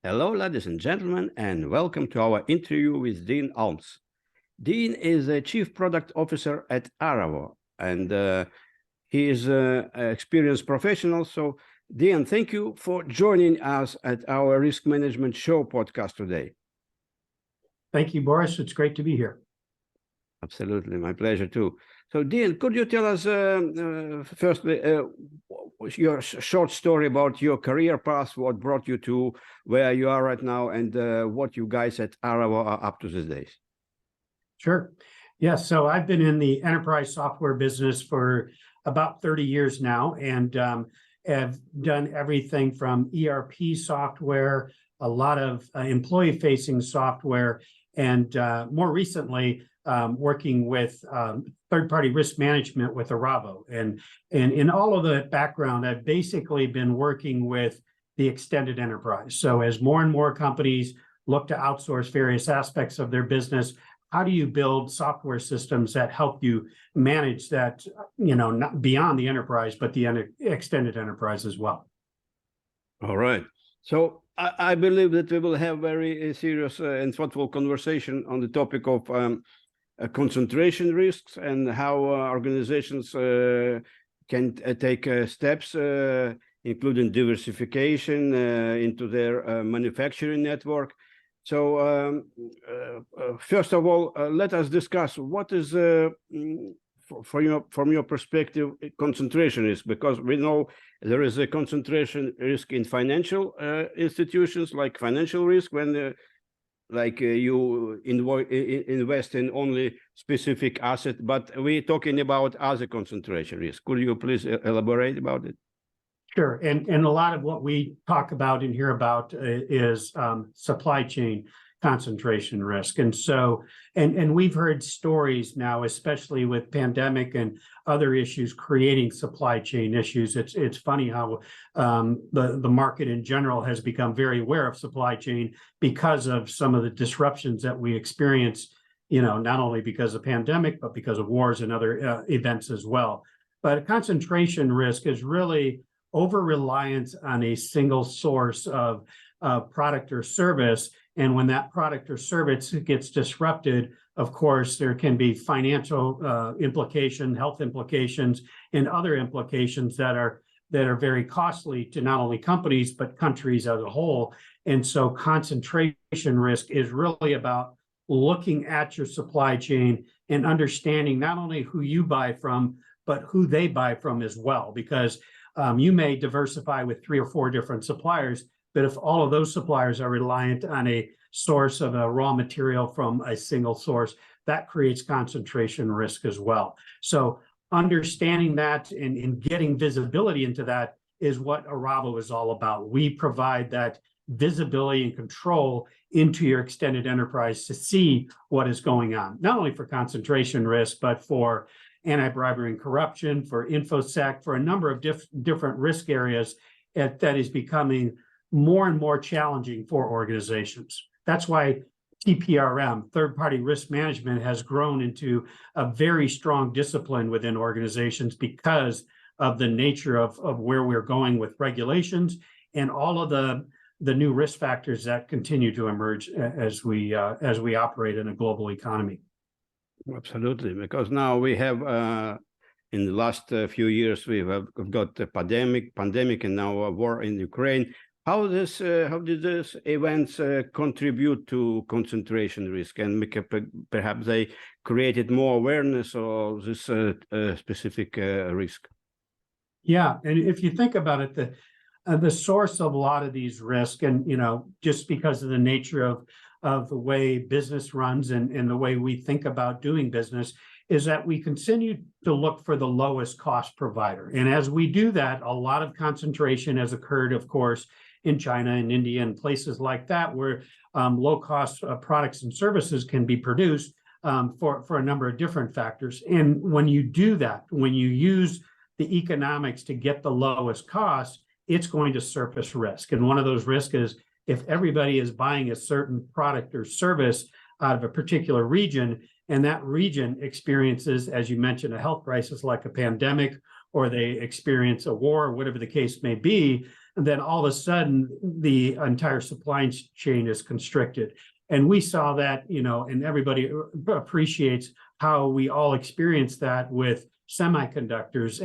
Hello, ladies and gentlemen, and welcome to our interview with Dean Alms. Dean is a Chief Product Officer at Aravo, and he is an experienced professional. So, Dean, thank you for joining us at our Risk Management Show podcast today. Thank you, Boris. It's great to be here. Absolutely, my pleasure too. So, Dean, could you tell us firstly your short story about your career path, what brought you to where you are right now, and what you guys at Aravo are up to these days? Sure. Yes. So I've been in the enterprise software business for about 30 years now, and have done everything from ERP software, a lot of employee-facing software, and more recently, working with third-party risk management with Aravo. And in all of the background, I've basically been working with the extended enterprise. So as more and more companies look to outsource various aspects of their business, how do you build software systems that help you manage that, not beyond the enterprise, but the extended enterprise as well? All right. So I believe that we will have very serious and thoughtful conversation on the topic of concentration risks and how organizations can take steps, including diversification into their manufacturing network. So first of all, let us discuss what is, from your perspective, concentration risk, because we know there is a concentration risk in financial institutions, like financial risk, when you invest in only specific asset, but we're talking about other concentration risk. Could you please elaborate about it? Sure. And a lot of what we talk about and hear about is supply chain concentration risk. And so, and we've heard stories now, especially with pandemic and other issues creating supply chain issues. It's funny how the market in general has become very aware of supply chain because of some of the disruptions that we experience, not only because of pandemic, but because of wars and other events as well. But concentration risk is really over-reliance on a single source of product or service. And when that product or service gets disrupted, of course, there can be financial implications, health implications, and other implications that are very costly to not only companies, but countries as a whole. And so concentration risk is really about looking at your supply chain and understanding not only who you buy from, but who they buy from as well, because you may diversify with 3 or 4 different suppliers, but if all of those suppliers are reliant on a source of a raw material from a single source, that creates concentration risk as well. So understanding that and getting visibility into that is what Aravo is all about. We provide that visibility and control into your extended enterprise to see what is going on, not only for concentration risk, but for anti-bribery and corruption, for InfoSec, for a number of different risk areas that is becoming more and more challenging for organizations. That's why TPRM, third-party risk management, has grown into a very strong discipline within organizations because of the nature of where we're going with regulations and all of the new risk factors that continue to emerge as we operate in a global economy. Absolutely, because now we have in the last few years we've got the pandemic, and now a war in Ukraine. How did these events contribute to concentration risk, and perhaps they created more awareness of this specific risk? Yeah, and if you think about it, the source of a lot of these risks, and just because of the nature of the way business runs and the way we think about doing business, is that we continue to look for the lowest cost provider. And as we do that, a lot of concentration has occurred, of course, in China and India and places like that, where low-cost products and services can be produced for a number of different factors. And when you do that, when you use the economics to get the lowest cost, it's going to surface risk. And one of those risks is if everybody is buying a certain product or service out of a particular region, and that region experiences, as you mentioned, a health crisis like a pandemic or they experience a war, whatever the case may be, and then all of a sudden the entire supply chain is constricted. And we saw that, and everybody appreciates how we all experienced that with semiconductors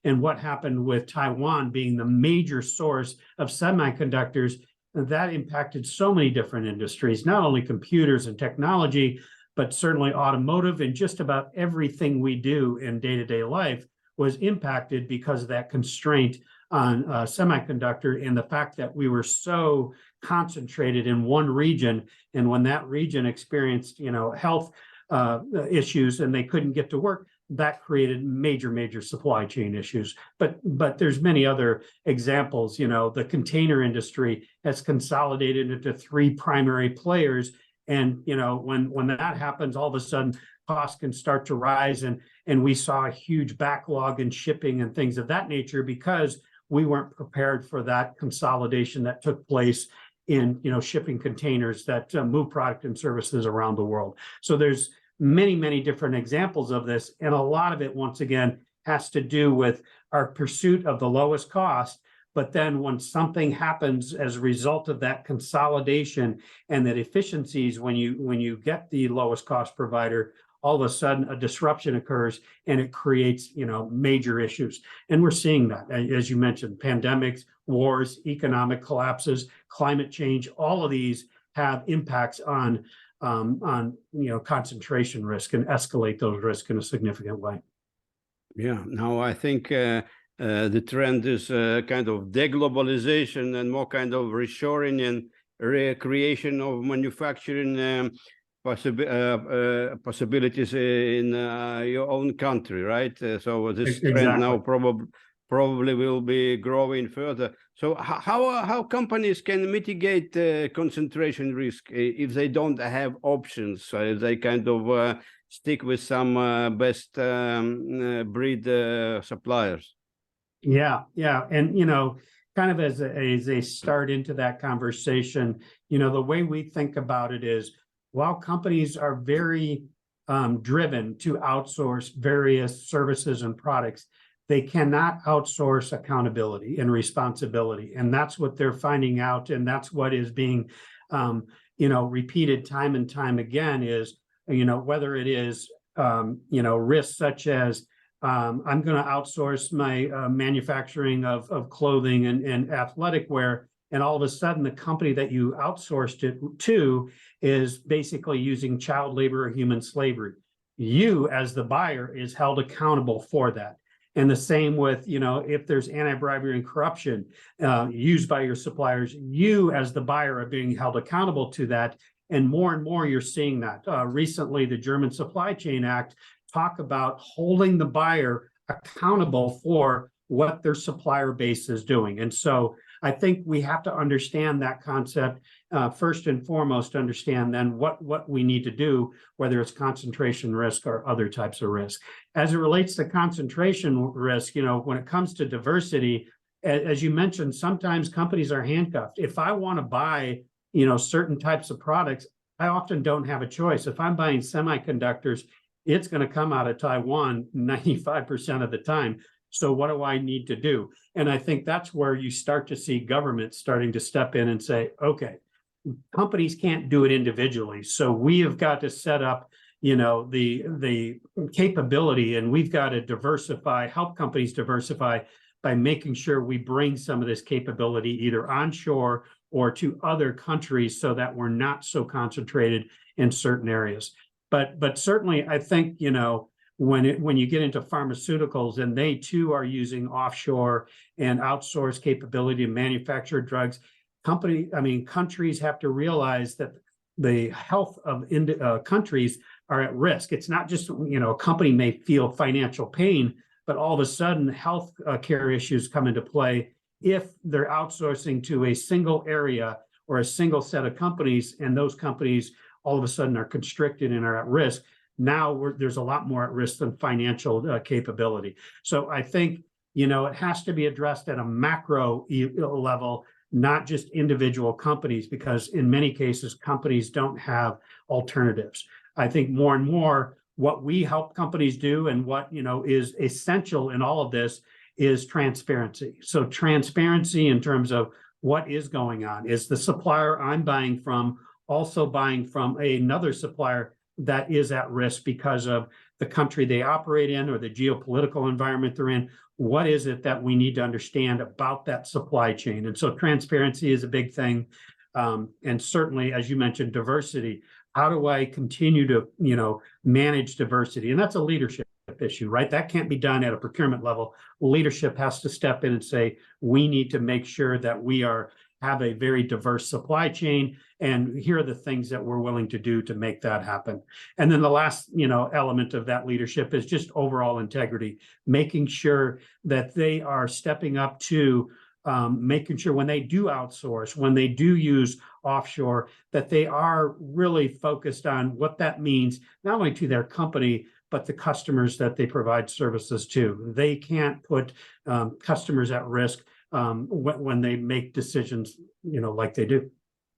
and what happened with Taiwan being the major source of semiconductors. That impacted so many different industries, not only computers and technology, but certainly automotive, and just about everything we do in day-to-day life was impacted because of that constraint on semiconductor and the fact that we were so concentrated in one region. And when that region experienced, health issues and they couldn't get to work, that created major supply chain issues. But there's many other examples. The container industry has consolidated into 3 primary players. And, when that happens, all of a sudden costs can start to rise. And we saw a huge backlog in shipping and things of that nature because we weren't prepared for that consolidation that took place in, shipping containers that move product and services around the world. So there's many different examples of this. And a lot of it, once again, has to do with our pursuit of the lowest cost. But then when something happens as a result of that consolidation and that efficiencies, when you get the lowest cost provider, all of a sudden a disruption occurs and it creates, major issues. And we're seeing that, as you mentioned, pandemics, wars, economic collapses, climate change, all of these have impacts on concentration risk and escalate those risks in a significant way. Yeah, now I think the trend is kind of deglobalization and more kind of reshoring and recreation of manufacturing possibilities in your own country, right? So this trend now probably will be growing further. So how companies can mitigate concentration risk if they don't have options? So they kind of stick with some best breed suppliers. Yeah. And, kind of as a start into that conversation, the way we think about it is, while companies are very driven to outsource various services and products, they cannot outsource accountability and responsibility. And that's what they're finding out. And that's what is being, repeated time and time again is, whether it is, risks such as I'm going to outsource my manufacturing of clothing and athletic wear. And all of a sudden, the company that you outsourced it to is basically using child labor or human slavery. You, as the buyer, is held accountable for that. And the same with, if there's anti-bribery and corruption used by your suppliers, you, as the buyer, are being held accountable to that. And more you're seeing that. Recently, the German Supply Chain Act talk about holding the buyer accountable for what their supplier base is doing. And so I think we have to understand that concept first and foremost, understand then what we need to do, whether it's concentration risk or other types of risk. As it relates to concentration risk, when it comes to diversity, as you mentioned, sometimes companies are handcuffed. If I want to buy, certain types of products, I often don't have a choice. If I'm buying semiconductors, it's going to come out of Taiwan 95% of the time. So what do I need to do? And I think that's where you start to see governments starting to step in and say, okay, companies can't do it individually. So we have got to set up, the capability, and we've got to help companies diversify by making sure we bring some of this capability either onshore or to other countries so that we're not so concentrated in certain areas. But certainly, I think, when you get into pharmaceuticals and they too are using offshore and outsourced capability to manufacture drugs, countries have to realize that the health of countries are at risk. It's not just, a company may feel financial pain, but all of a sudden health care issues come into play if they're outsourcing to a single area or a single set of companies, and those companies all of a sudden are constricted and are at risk. Now there's a lot more at risk than financial capability. So I think, it has to be addressed at a macro level, not just individual companies, because in many cases, companies don't have alternatives. I think more and more what we help companies do and what, is essential in all of this is transparency. So transparency in terms of what is going on. Is the supplier I'm buying from also buying from another supplier that is at risk because of the country they operate in or the geopolitical environment they're in? What is it that we need to understand about that supply chain? And so transparency is a big thing. And certainly, as you mentioned, diversity. How do I continue to, manage diversity? And that's a leadership issue, right? That can't be done at a procurement level. Leadership has to step in and say, we need to make sure that we have a very diverse supply chain, and here are the things that we're willing to do to make that happen. And then the last, element of that leadership is just overall integrity, making sure that they are stepping up to making sure when they do outsource, when they do use offshore, that they are really focused on what that means, not only to their company, but the customers that they provide services to. They can't put customers at risk when they make decisions, like they do.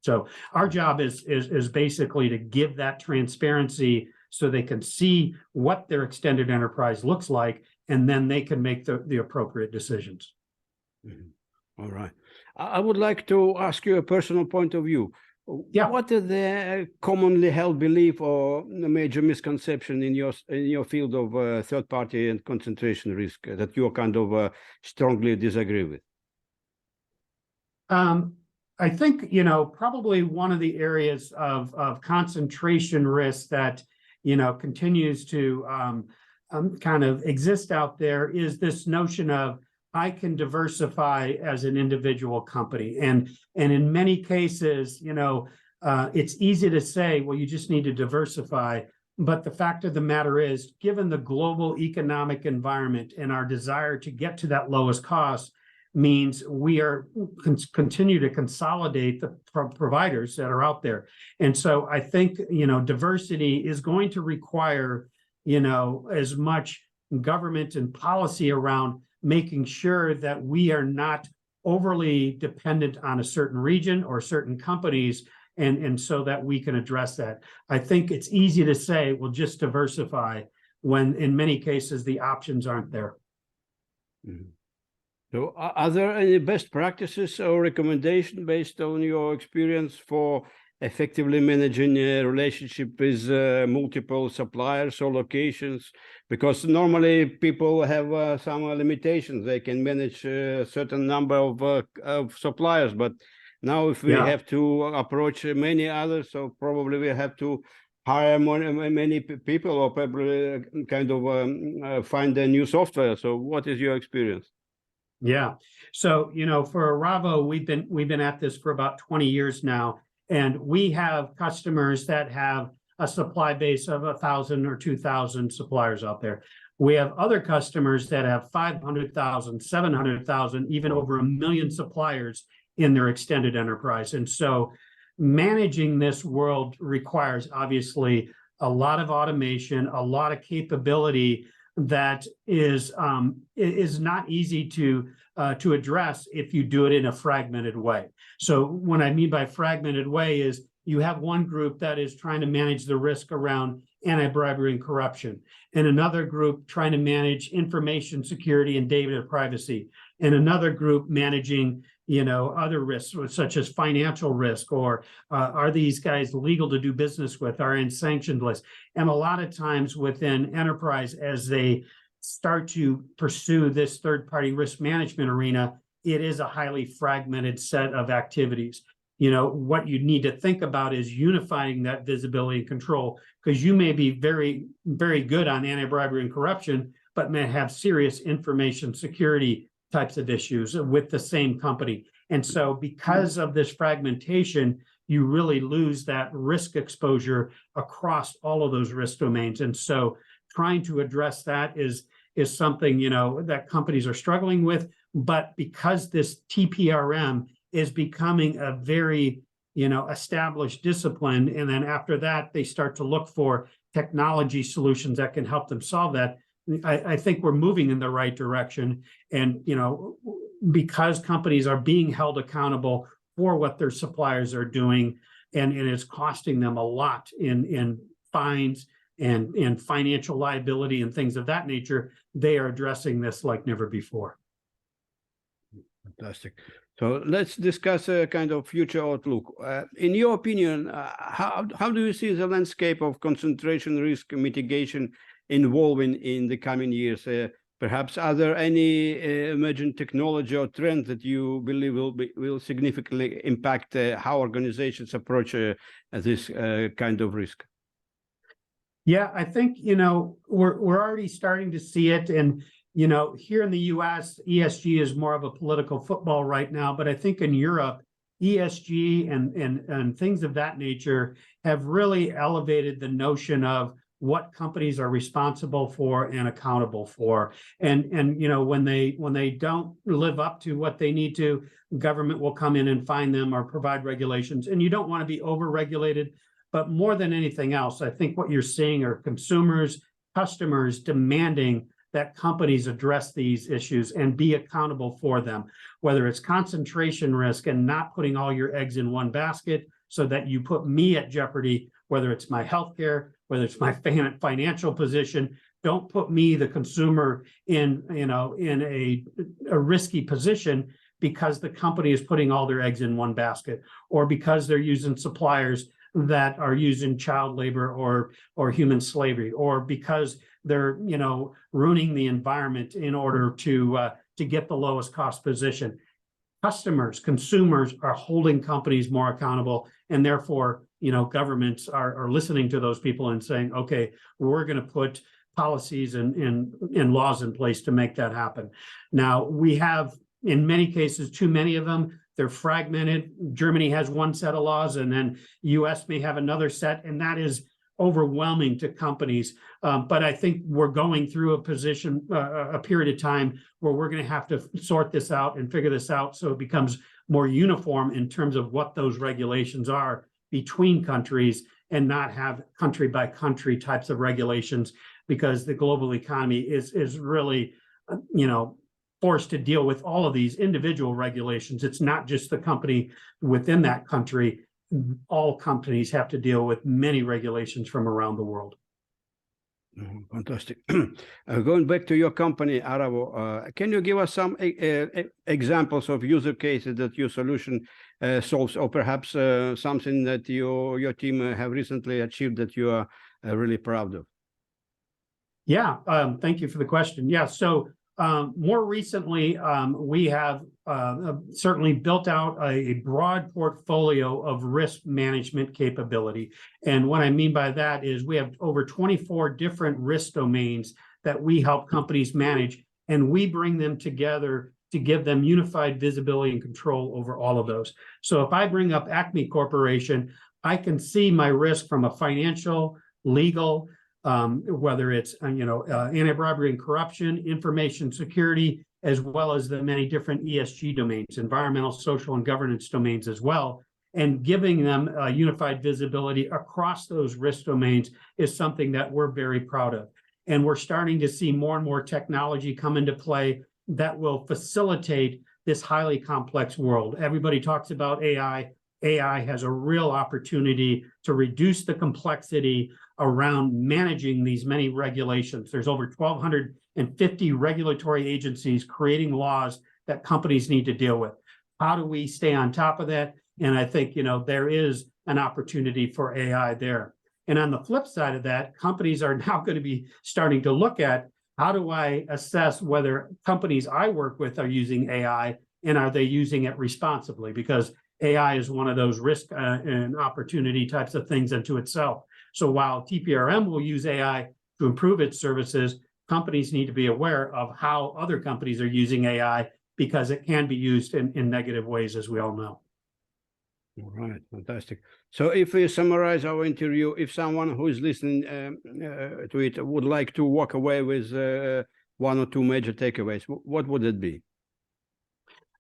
So our job is basically to give that transparency so they can see what their extended enterprise looks like, and then they can make the appropriate decisions. Mm-hmm. All right. I would like to ask you a personal point of view. Yeah. What is the commonly held belief or a major misconception in your field of third party and concentration risk that you kind of strongly disagree with? I think, probably one of the areas of concentration risk that, continues to kind of exist out there is this notion of I can diversify as an individual company. And in many cases, it's easy to say, well, you just need to diversify. But the fact of the matter is, given the global economic environment and our desire to get to that lowest cost, means we are continue to consolidate the providers that are out there. And so I think, diversity is going to require, as much government and policy around making sure that we are not overly dependent on a certain region or certain companies, and so that we can address that. I think it's easy to say, well, just diversify, when in many cases the options aren't there. Mm-hmm. So are there any best practices or recommendation based on your experience for effectively managing a relationship with multiple suppliers or locations? Because normally people have some limitations. They can manage a certain number of suppliers, but now if we have to approach many others, so probably we have to hire many people, or probably kind of find a new software. So what is your experience? Yeah. So, for Aravo, we've been at this for about 20 years now, and we have customers that have a supply base of 1,000 or 2,000 suppliers out there. We have other customers that have 500,000, 700,000, even over 1 million suppliers in their extended enterprise. And so managing this world requires obviously a lot of automation, a lot of capability that is not easy to address if you do it in a fragmented way. So what I mean by fragmented way is you have one group that is trying to manage the risk around anti-bribery and corruption, and another group trying to manage information security and data privacy, and another group managing other risks such as financial risk, or are these guys legal to do business with, are in sanctioned list. And a lot of times within enterprise, as they start to pursue this third-party risk management arena, it is a highly fragmented set of activities. What you need to think about is unifying that visibility and control, because you may be very, very good on anti-bribery and corruption, but may have serious information security types of issues with the same company. And so because of this fragmentation, you really lose that risk exposure across all of those risk domains. And so trying to address that is something, that companies are struggling with. But because this TPRM is becoming a very, established discipline, and then after that, they start to look for technology solutions that can help them solve that, I think we're moving in the right direction. And, because companies are being held accountable for what their suppliers are doing, and it's costing them a lot in fines and financial liability and things of that nature, they are addressing this like never before. Fantastic. So let's discuss a kind of future outlook. In your opinion, how do you see the landscape of concentration risk mitigation evolving in the coming years? Perhaps are there any emerging technology or trends that you believe will significantly impact how organizations approach this kind of risk? Yeah, I think, we're already starting to see it. And, here in the US, ESG is more of a political football right now. But I think in Europe, ESG and things of that nature have really elevated the notion of what companies are responsible for and accountable for. And when they don't live up to what they need to, government will come in and fine them or provide regulations. And you don't want to be over-regulated. But more than anything else, I think what you're seeing are consumers, customers demanding that companies address these issues and be accountable for them, whether it's concentration risk and not putting all your eggs in one basket so that you put me at jeopardy, whether it's my healthcare, whether it's my financial position. Don't put me, the consumer, in a risky position because the company is putting all their eggs in one basket, or because they're using suppliers that are using child labor or human slavery, or because they're ruining the environment in order to get the lowest cost position. Consumers are holding companies more accountable, and therefore governments are listening to those people and saying, okay, we're going to put policies and laws in place to make that happen. Now, we have in many cases too many of them. They're fragmented. Germany has one set of laws, and then US may have another set, and that is overwhelming to companies. But I think we're going through a period of time where we're going to have to sort this out and figure this out so it becomes more uniform in terms of what those regulations are between countries, and not have country by country types of regulations, because the global economy is really, forced to deal with all of these individual regulations. It's not just the company within that country. All companies have to deal with many regulations from around the world. Fantastic. Going back to your company, Aravo, can you give us some examples of user cases that your solution solves, or perhaps something that your team have recently achieved that you are really proud of? Yeah, thank you for the question. Yeah, so more recently, we have certainly built out a broad portfolio of risk management capability. And what I mean by that is we have over 24 different risk domains that we help companies manage, and we bring them together to give them unified visibility and control over all of those. So if I bring up Acme Corporation, I can see my risk from a financial, legal, whether it's anti-bribery and corruption, information security, as well as the many different ESG domains, environmental, social, and governance domains as well. And giving them unified visibility across those risk domains is something that we're very proud of. And we're starting to see more and more technology come into play that will facilitate this highly complex world. Everybody talks about AI. AI has a real opportunity to reduce the complexity around managing these many regulations. There's over 1,250 regulatory agencies creating laws that companies need to deal with. How do we stay on top of that? And I think, there is an opportunity for AI there. And on the flip side of that, companies are now going to be starting to look at, how do I assess whether companies I work with are using AI, and are they using it responsibly? Because AI is one of those risk and opportunity types of things unto itself. So while TPRM will use AI to improve its services, companies need to be aware of how other companies are using AI, because it can be used in negative ways, as we all know. All right, fantastic. So if we summarize our interview, if someone who is listening to it would like to walk away with one or two major takeaways, what would it be?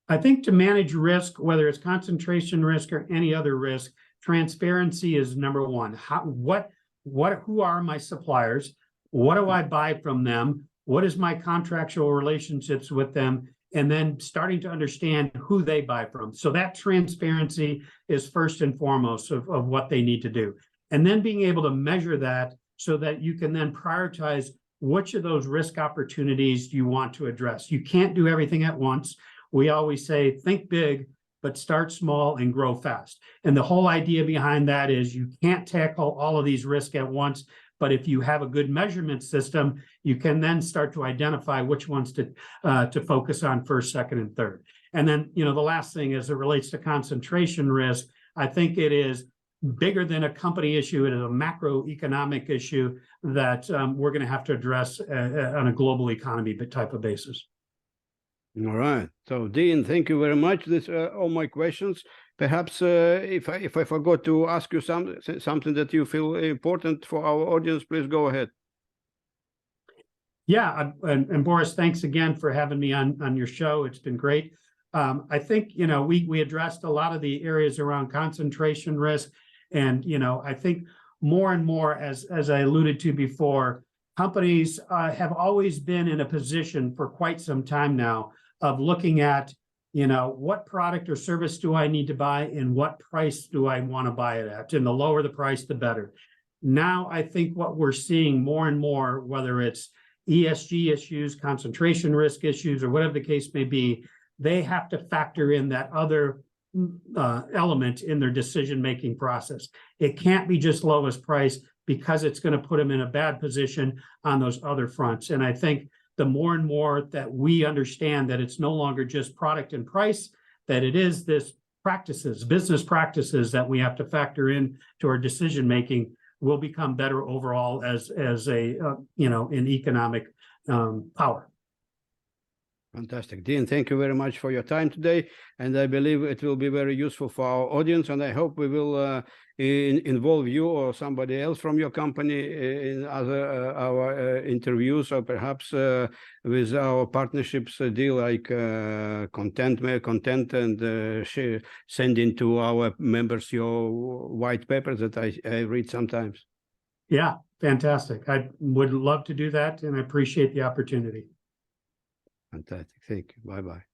I think to manage risk, whether it's concentration risk or any other risk, transparency is number one. Who are my suppliers? What do I buy from them? What is my contractual relationships with them? And then starting to understand who they buy from. So that transparency is first and foremost of what they need to do. And then being able to measure that so that you can then prioritize which of those risk opportunities you want to address. You can't do everything at once. We always say, think big, but start small and grow fast. And the whole idea behind that is you can't tackle all of these risks at once, but if you have a good measurement system, you can then start to identify which ones to focus on first, second, and third. And then, the last thing as it relates to concentration risk, I think it is bigger than a company issue. It is a macroeconomic issue that we're going to have to address on a global economy type of basis. All right. So, Dean, thank you very much. These are all my questions. Perhaps if I forgot to ask you something that you feel important for our audience, please go ahead. Yeah, and Boris, thanks again for having me on your show. It's been great. I think, we addressed a lot of the areas around concentration risk. And, I think more and more, as I alluded to before, companies have always been in a position for quite some time now of looking at, what product or service do I need to buy and what price do I want to buy it at? And the lower the price, the better. Now, I think what we're seeing more and more, whether it's ESG issues, concentration risk issues, or whatever the case may be, they have to factor in that other element in their decision-making process. It can't be just lowest price because it's going to put them in a bad position on those other fronts. And I think the more and more that we understand that it's no longer just product and price, that it is this business practices that we have to factor in to our decision-making, will become better overall as a an economic power. Fantastic. Dean, thank you very much for your time today. And I believe it will be very useful for our audience. And I hope we will involve you or somebody else from your company in other our interviews, or perhaps with our partnerships deal like content and sending to our members your white papers that I read sometimes. Yeah, fantastic. I would love to do that, and I appreciate the opportunity. Fantastic. Thank you. Bye-bye.